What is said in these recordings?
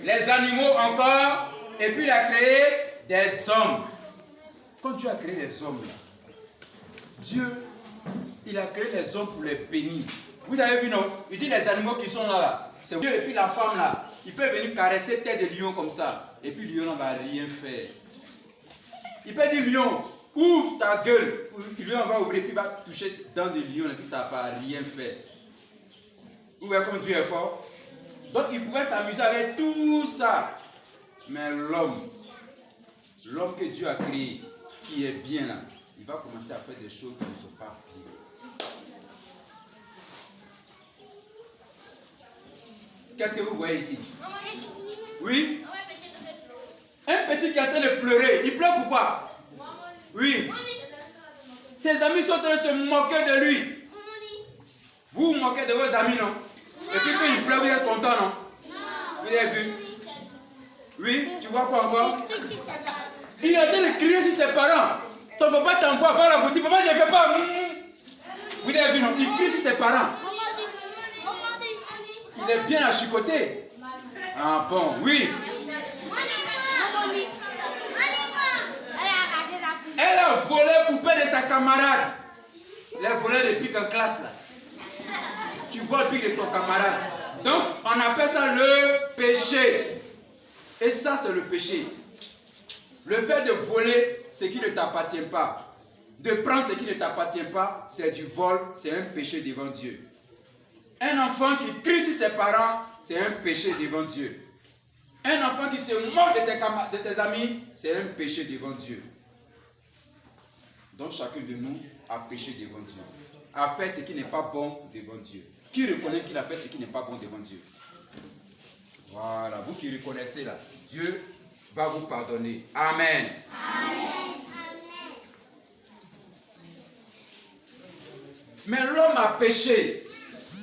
les animaux encore, et puis il a créé des hommes. Quand Dieu a créé les hommes, Dieu, il a créé les hommes pour les bénir. Vous avez vu, non? Il dit les animaux qui sont là, c'est Dieu, et puis la femme là, il peut venir caresser tête de lion comme ça, et puis le lion ne va rien faire. Il peut dire lion, ouvre ta gueule, le lion va ouvrir, puis il va toucher dans le lion, et puis ça ne va rien faire. Vous voyez comme Dieu est fort? Donc il pouvait s'amuser avec tout ça. Mais l'homme que Dieu a créé, qui est bien là, il va commencer à faire des choses qui ne sont pas bien. Qu'est-ce que vous voyez ici? Oui? Un petit qui est en train de pleurer. Il pleure pourquoi? Oui. Ses amis sont en train de se moquer de lui. Vous vous moquez de vos amis, non? Et puis quand il pleure, vous êtes content, non? Vous avez vu? Oui? Tu vois quoi encore? Il est en train de crier sur ses parents. Ton papa t'envoie voir la boutique. Papa, je ne fais pas. Vous avez vu, non? Il crie sur ses parents. Il est bien achicoté. Ah bon, oui. Elle a volé poupée de sa camarade. Elle a volé depuis qu'en classe là. Tu voles puis de ton camarade. Donc, on appelle ça le péché. Et ça, c'est le péché. Le fait de voler ce qui ne t'appartient pas, de prendre ce qui ne t'appartient pas, c'est du vol, c'est un péché devant Dieu. Un enfant qui crie sur ses parents, c'est un péché devant Dieu. Un enfant qui se moque de ses amis, c'est un péché devant Dieu. Donc chacun de nous a péché devant Dieu, a fait ce qui n'est pas bon devant Dieu. Qui reconnaît qu'il a fait ce qui n'est pas bon devant Dieu? Voilà, vous qui reconnaissez là, Dieu va vous pardonner. Amen. Amen. Mais l'homme a péché.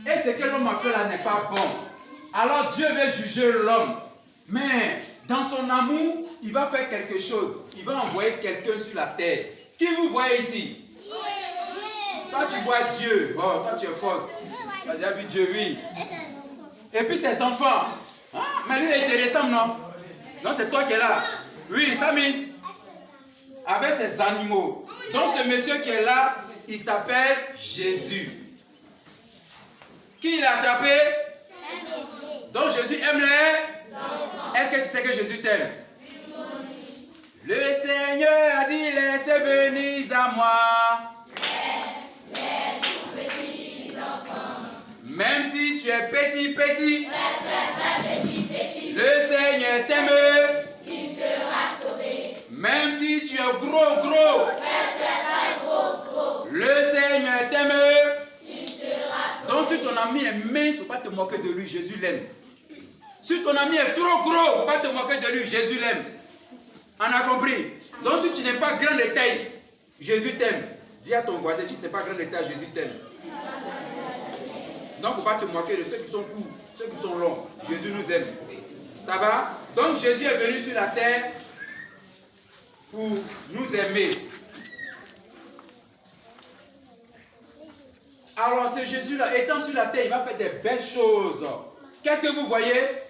Et ce que l'homme a fait là n'est pas bon. Alors Dieu veut juger l'homme. Mais dans son amour, il va faire quelque chose. Il va envoyer quelqu'un sur la terre. Qui vous voyez ici? Dieu. Toi tu vois Dieu. Oh, toi tu es fort. Tu as déjà vu Dieu, oui. Et puis ses enfants. Ah, mais lui il te ressemble, non? Non, c'est toi qui es là. Oui, Samy. Avec ses animaux. Donc ce monsieur qui est là, il s'appelle Jésus. Qui l'a attrapé? Donc Jésus aime les? Est-ce que tu sais que Jésus t'aime? Le Seigneur a dit, laissez venir à moi. Les tout petits enfants. Même si tu es petit, le Seigneur t'aime. Tu seras sauvé. Même si tu es gros, le Seigneur t'aime. Donc si ton ami est mince, il ne faut pas te moquer de lui, Jésus l'aime. Si ton ami est trop gros, il ne faut pas te moquer de lui, Jésus l'aime. On a compris? Donc si tu n'es pas grand de taille, Jésus t'aime. Dis à ton voisin, si tu n'es pas grand de taille, Jésus t'aime. Donc il ne faut pas te moquer de ceux qui sont courts, ceux qui sont longs. Jésus nous aime. Ça va? Donc Jésus est venu sur la terre pour nous aimer. Alors ce Jésus-là, étant sur la terre, il va faire des belles choses. Qu'est-ce que vous voyez?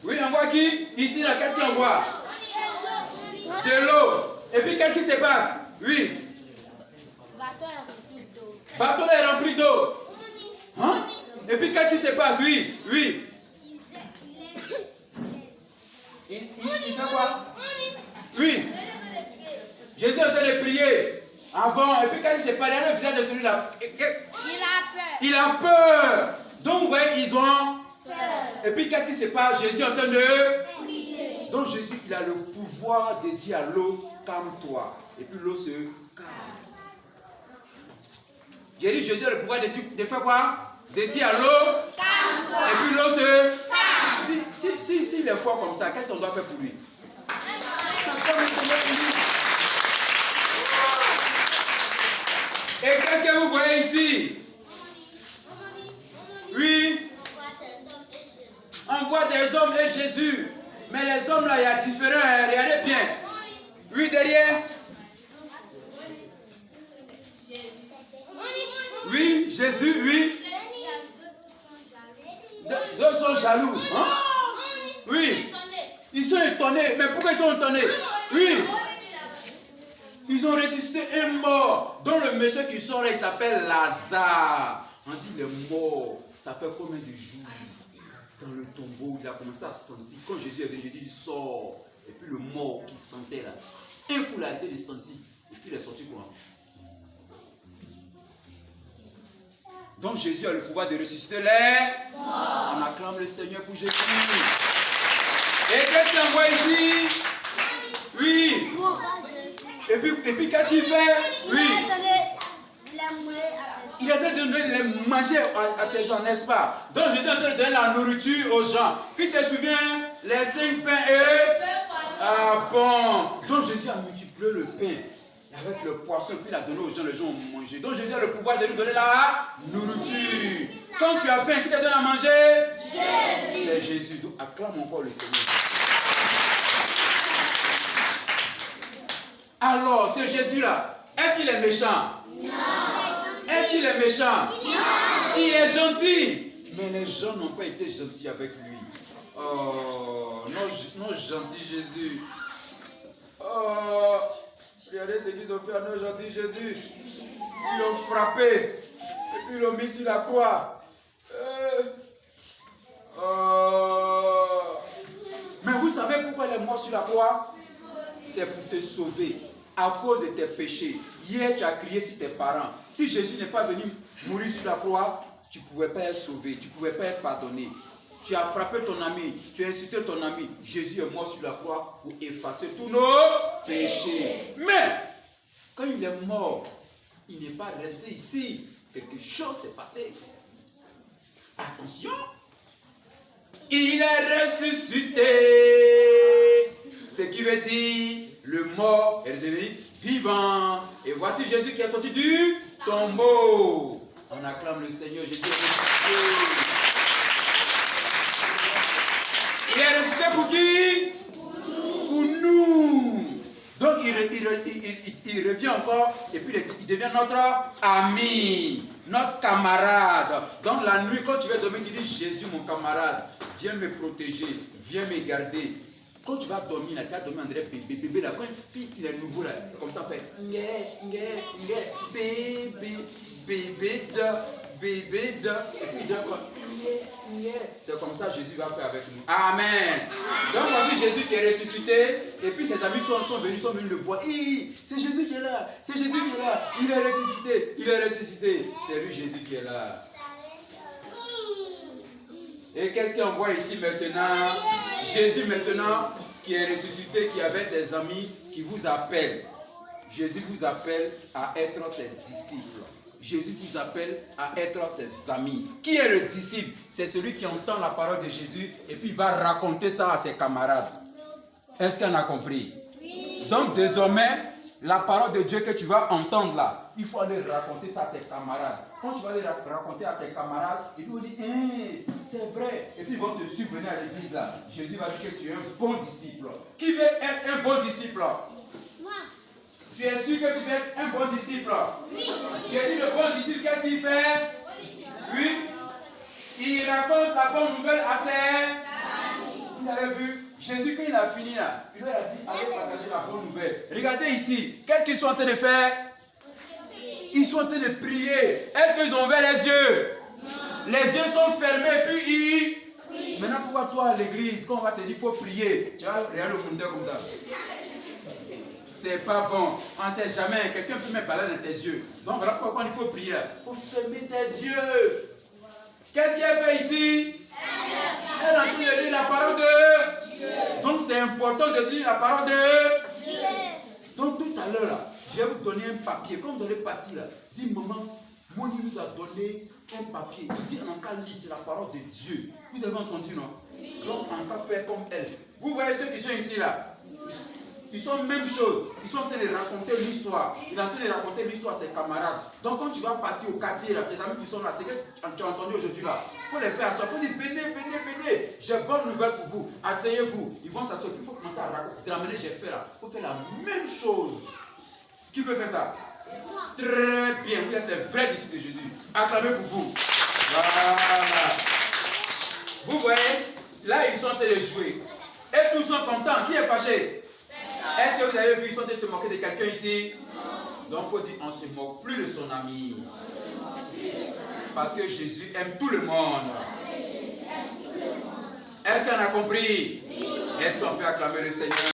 Oui, on voit qui? Ici, là, qu'est-ce qu'on voit? De l'eau. Et puis, qu'est-ce qui se passe? Oui. Bateau est rempli d'eau. Hein? Et puis, qu'est-ce qui se passe? Oui, oui. Il fait quoi? Oui. Jésus est en train de prier. Ah bon? Et puis, qu'est-ce qui se passe? Regarde le visage de celui-là. Il a peur. Donc, vous voyez, ils ont peur. Et puis, qu'est-ce qui se passe? Jésus est en train de prier. Donc, Jésus, il a le pouvoir de dire à l'eau, calme-toi. Et puis, l'eau se calme. J'ai dit, Jésus a le pouvoir de faire quoi? De dire à l'eau, calme-toi. Et puis, l'eau se calme. S'il est fort comme ça, qu'est-ce qu'on doit faire pour lui? Et qu'est-ce que vous voyez ici? Oui. On voit des hommes et Jésus. Mais les hommes là, il y a différents. Regardez bien. Oui, derrière. Oui, Jésus, oui. autres sont jaloux. Hein? Oui. Ils sont étonnés. Mais pourquoi ils sont étonnés? Oui. Ils ont ressuscité un mort. Dont le monsieur qui sort là, il s'appelle Lazare. On dit le mort. Ça fait combien de jours? Dans le tombeau, il a commencé à sentir. Quand Jésus est venu, Jésus dit sort. Et puis le mort qui sentait là. Un coup, il a arrêté de sentir. Et puis il est sorti quoi? Donc Jésus a le pouvoir de ressusciter les morts. On acclame le Seigneur pour Jésus. Et qu'est-ce qu'il envoie ici? Oui. Et puis qu'est-ce qu'il fait? Oui. Il a en train de donner les manger à ces gens, n'est-ce pas? Donc Jésus est en train de donner la nourriture aux gens. Qui se souvient? Les 5 pains et... Ah bon. Donc Jésus a multiplié le pain avec le poisson, puis il a donné aux gens, les gens ont mangé. Donc Jésus a le pouvoir de nous donner la nourriture. Quand tu as faim, qui te donne à manger? Jésus. C'est Jésus. Donc acclame encore le Seigneur. Alors, ce Jésus-là, est-ce qu'il est méchant? Non. Est-ce qu'il est méchant? Non. Il est gentil. Mais les gens n'ont pas été gentils avec lui. Oh, non gentil Jésus. Oh, regardez ce qu'ils ont fait à nos gentils Jésus. Ils l'ont frappé. Et puis ils l'ont mis sur la croix. Mais vous savez pourquoi il est mort sur la croix? C'est pour te sauver. À cause de tes péchés. Hier, tu as crié sur tes parents. Si Jésus n'est pas venu mourir sur la croix, tu ne pouvais pas être sauvé. Tu ne pouvais pas être pardonné. Tu as frappé ton ami. Tu as insulté ton ami. Jésus est mort sur la croix pour effacer tous nos péchés. Mais, quand il est mort, il n'est pas resté ici. Quelque chose s'est passé. Attention. Il est ressuscité. Ce qui veut dire, le mort est devenu vivant. Et voici Jésus qui est sorti du tombeau. On acclame le Seigneur. Jésus est ressuscité. Il est ressuscité pour qui? Pour nous. Donc il revient encore et puis il devient notre ami, notre camarade. Donc la nuit, quand tu vas dormir, tu dis Jésus, mon camarade, viens me protéger, viens me garder. Quand tu vas dormir, là, tu vas dormir, André, bébé, là, quand il est nouveau, là, comme ça, on fait bébé, et puis c'est comme ça Jésus va faire avec nous. Amen. Donc voici Jésus qui est ressuscité, et puis ses amis sont venus le voir. C'est Jésus qui est là, c'est Jésus qui est là, il est ressuscité, c'est lui Jésus qui est là. Et qu'est-ce qu'on voit ici maintenant? Jésus maintenant qui est ressuscité, qui avait ses amis, qui vous appelle. Jésus vous appelle à être ses disciples. Jésus vous appelle à être ses amis. Qui est le disciple? C'est celui qui entend la parole de Jésus et puis il va raconter ça à ses camarades. Est-ce qu'on a compris? Oui. Donc désormais, la parole de Dieu que tu vas entendre là, il faut aller raconter ça à tes camarades. Quand tu vas aller raconter à tes camarades, ils vont dire, c'est vrai. Et puis ils vont te suivre venir à l'église là. Jésus va dire que tu es un bon disciple. Qui veut être un bon disciple? Moi. Tu es sûr que tu veux être un bon disciple? Oui. Tu as dit le bon disciple, qu'est-ce qu'il fait? Oui. Il raconte la bonne nouvelle à ses amis. Vous avez vu? Jésus, quand il a fini là, il leur a dit, allez partager la bonne nouvelle. Regardez ici, qu'est-ce qu'ils sont en train de faire? Ils sont en train de prier. Est-ce qu'ils ont ouvert les yeux? Non. Les yeux sont fermés, puis ils... Oui. Maintenant, pourquoi toi à l'église, quand on va te dire, il faut prier, tu vas regarder le compteur comme ça. C'est pas bon. On ne sait jamais. Quelqu'un peut mettre balade dans tes yeux. Donc voilà pourquoi il faut prier. Il faut fermer tes yeux. Qu'est-ce qu'elle fait ici? Elle est en train de lire la parole de Dieu. Donc c'est important de lire la parole de Dieu. Donc tout à l'heure là, je vais vous donner un papier. Quand vous allez partir là, dis maman, moi il nous a donné un papier. Il dit en cas lire, c'est la parole de Dieu. Vous avez entendu non? Donc en cas faire comme elle. Vous voyez ceux qui sont ici là. Ils sont même chose. Ils sont en train de raconter l'histoire. Il est en train de raconter l'histoire à ses camarades. Donc quand tu vas partir au quartier, là, tes amis qui sont là, c'est que tu as entendu aujourd'hui là. Il faut les faire asseoir. Il faut dire venez. J'ai bonne nouvelle pour vous. Asseyez-vous. Ils vont s'asseoir. Il faut commencer à raconter. Ramener, j'ai fait là. Il faut faire la même chose. Qui peut faire ça? Très bien. Vous êtes des vrais disciples de Jésus. Acclamez pour vous. Voilà. Vous voyez, là ils sont en train de jouer. Et tous sont contents. Qui est fâché? Est-ce que vous avez vu, ils sont en train de se moquer de quelqu'un ici? Donc il faut dire, on ne se moque plus de son ami. Parce que Jésus aime tout le monde. Est-ce qu'on a compris? Est-ce qu'on peut acclamer le Seigneur?